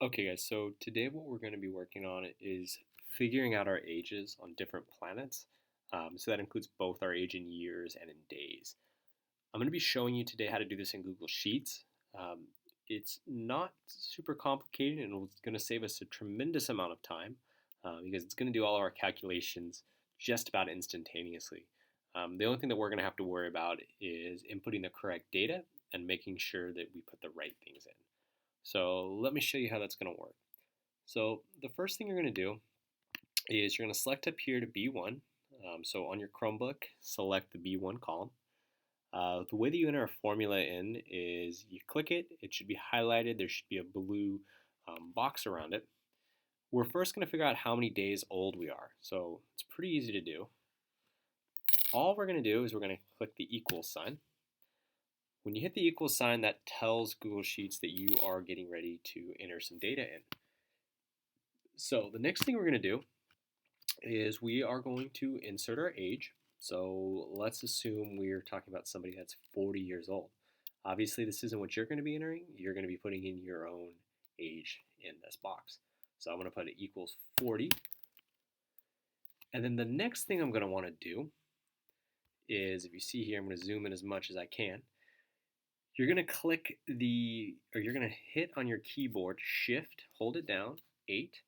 Okay, guys, so today what we're going to be working on is figuring out our ages on different planets. So that includes both our age in years and in days. I'm going to be showing you today how to do this in Google Sheets. Um, it's not super complicated and it's going to save us a tremendous amount of time because it's going to do all of our calculations just about instantaneously. The only thing that we're going to have to worry about is inputting the correct data and making sure that we put the right things in. So let me show you how that's going to work. So the first thing you're going to do is you're going to select up here to B1. So on your Chromebook, select the B1 column. The way that you enter a formula in is you click it, it should be highlighted, there should be a blue box around it. We're first going to figure out how many days old we are. So it's pretty easy to do. All we're going to do is we're going to click the equal sign. When you hit the equal sign, that tells Google Sheets that you are getting ready to enter some data in. So the next thing we're going to do is we are going to insert our age. So let's assume we're talking about somebody that's 40 years old. Obviously, this isn't what you're going to be entering. You're going to be putting in your own age in this box. So I'm going to put it equals 40. And then the next thing I'm going to want to do is, if you see here, I'm going to zoom in as much as I can. You're going to you're going to hit on your keyboard, Shift, hold it down, 8,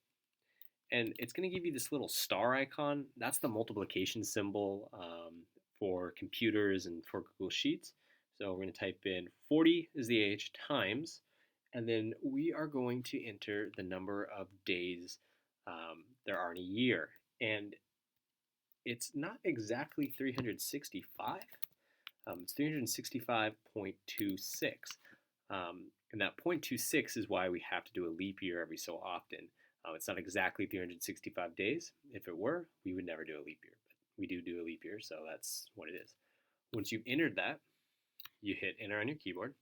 and it's going to give you this little star icon. That's the multiplication symbol for computers and for Google Sheets. So we're going to type in 40 is the age times, and then we are going to enter the number of days there are in a year. And it's not exactly 365. It's 365.26. And that 0.26 is why we have to do a leap year every so often. It's not exactly 365 days. If it were, we would never do a leap year. But we do a leap year, so that's what it is. Once you've entered that, you hit enter on your keyboard,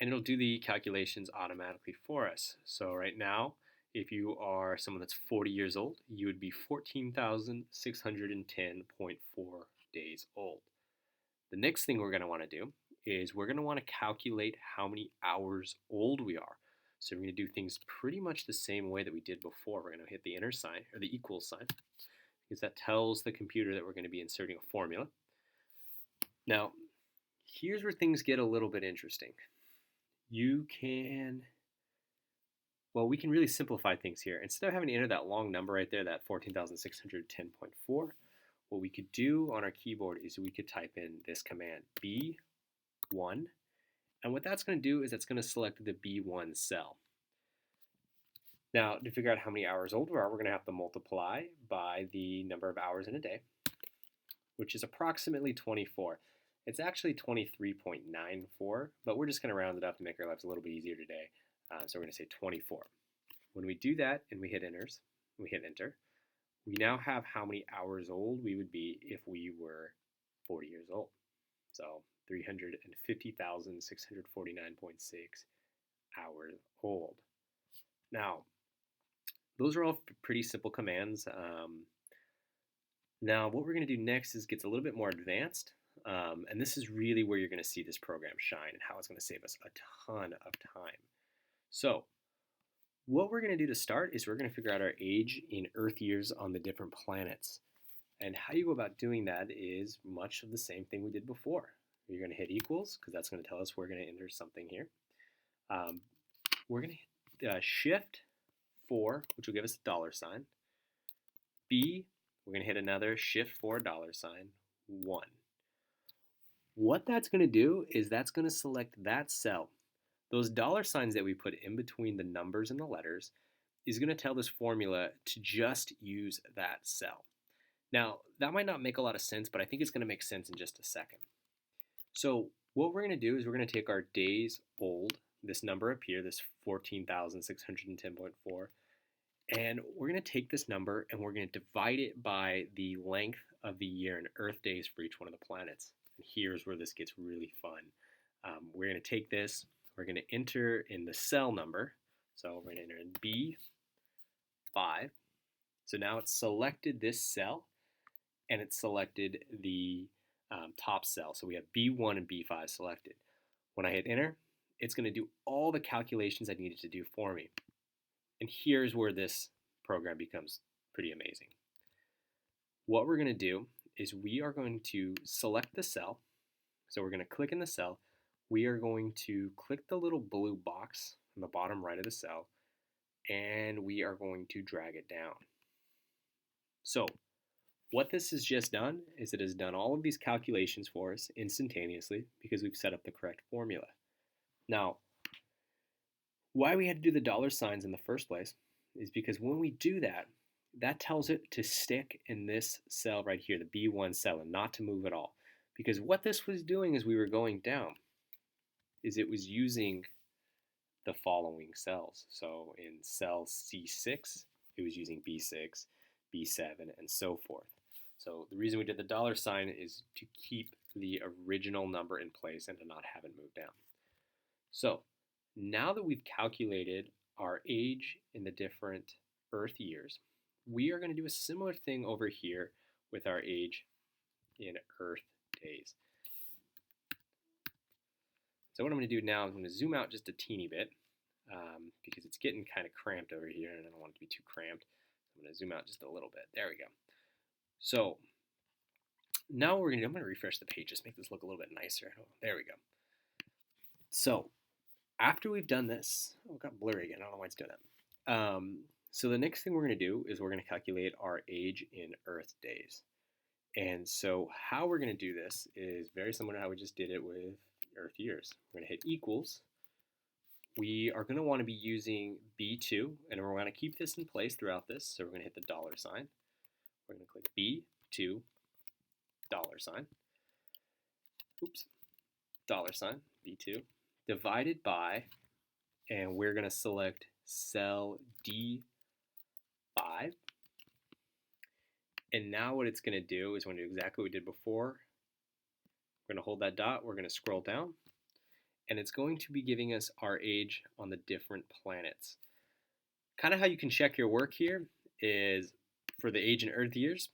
and it'll do the calculations automatically for us. So right now, if you are someone that's 40 years old, you would be 14,610.4 days old. The next thing we're going to want to do is we're going to want to calculate how many hours old we are. So we're going to do things pretty much the same way that we did before. We're going to hit the enter sign or the equal sign because that tells the computer that we're going to be inserting a formula. Now, here's where things get a little bit interesting. We can really simplify things here. Instead of having to enter that long number right there, that 14,610.4, what we could do on our keyboard is we could type in this command, B1, and what that's going to do is it's going to select the B1 cell. Now, to figure out how many hours old we are, we're going to have to multiply by the number of hours in a day, which is approximately 24. It's actually 23.94, but we're just going to round it up to make our lives a little bit easier today. So we're going to say 24. When we do that and we hit enter, we now have how many hours old we would be if we were 40 years old. So 350,649.6 hours old. Now, those are all pretty simple commands. Now, what we're going to do next is gets a little bit more advanced. And this is really where you're going to see this program shine and how it's going to save us a ton of time. So what we're going to do to start is we're going to figure out our age in Earth years on the different planets. And how you go about doing that is much of the same thing we did before. You're going to hit equals because that's going to tell us we're going to enter something here. We're going to hit Shift 4, which will give us a dollar sign. B, we're going to hit another Shift 4 dollar sign, 1. What that's going to do is that's going to select that cell. Those dollar signs that we put in between the numbers and the letters is going to tell this formula to just use that cell. Now, that might not make a lot of sense, but I think it's going to make sense in just a second. So what we're going to do is we're going to take our days old, this number up here, this 14,610.4, and we're going to take this number and we're going to divide it by the length of the year in Earth days for each one of the planets. And here's where this gets really fun. We're going to take this, we're going to enter in the cell number. So we're going to enter in B5. So now it's selected this cell and it's selected the top cell. So we have B1 and B5 selected. When I hit enter, it's going to do all the calculations I needed to do for me. And here's where this program becomes pretty amazing. What we're going to do is we are going to select the cell. So we're going to click in the cell. We are going to click the little blue box on the bottom right of the cell, and we are going to drag it down. So what this has just done is it has done all of these calculations for us instantaneously because we've set up the correct formula. Now, why we had to do the dollar signs in the first place is because when we do that, that tells it to stick in this cell right here, the B1 cell, and not to move at all. Because what this was doing as we were going down is it was using the following cells. So in cell C6, it was using B6, B7, and so forth. So the reason we did the dollar sign is to keep the original number in place and to not have it move down. So now that we've calculated our age in the different Earth years, we are going to do a similar thing over here with our age in Earth days. So what I'm going to do now is I'm going to zoom out just a teeny bit because it's getting kind of cramped over here and I don't want it to be too cramped. I'm going to zoom out just a little bit. There we go. So now what we're going to do, I'm going to refresh the page, just make this look a little bit nicer. Oh, there we go. So after we've done this, oh, it got blurry again. I don't know why it's doing that. So the next thing we're going to do is we're going to calculate our age in Earth days. And so how we're going to do this is very similar to how we just did it with Earth years. We're going to hit equals. We are going to want to be using B2, and we're going to keep this in place throughout this. So we're going to hit the dollar sign. We're going to click B2, dollar sign. Oops, dollar sign, B2, divided by, and we're going to select cell D5. And now what it's going to do is we're going to do exactly what we did before. We're going to hold that dot, we're going to scroll down, and it's going to be giving us our age on the different planets. Kind of how you can check your work here is for the age in Earth years.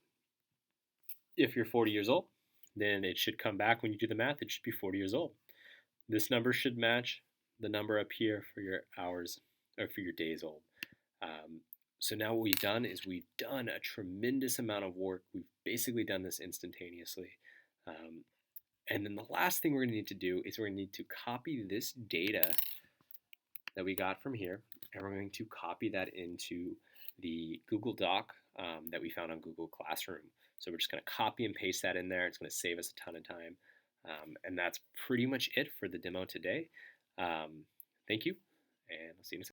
If you're 40 years old, then it should come back when you do the math, it should be 40 years old. This number should match the number up here for your hours or for your days old. So now what we've done is we've done a tremendous amount of work. We've basically done this instantaneously. And then the last thing we're going to need to do is we're going to need to copy this data that we got from here, and we're going to copy that into the Google Doc that we found on Google Classroom. So we're just going to copy and paste that in there. It's going to save us a ton of time. And that's pretty much it for the demo today. Thank you, and I'll see you in a second.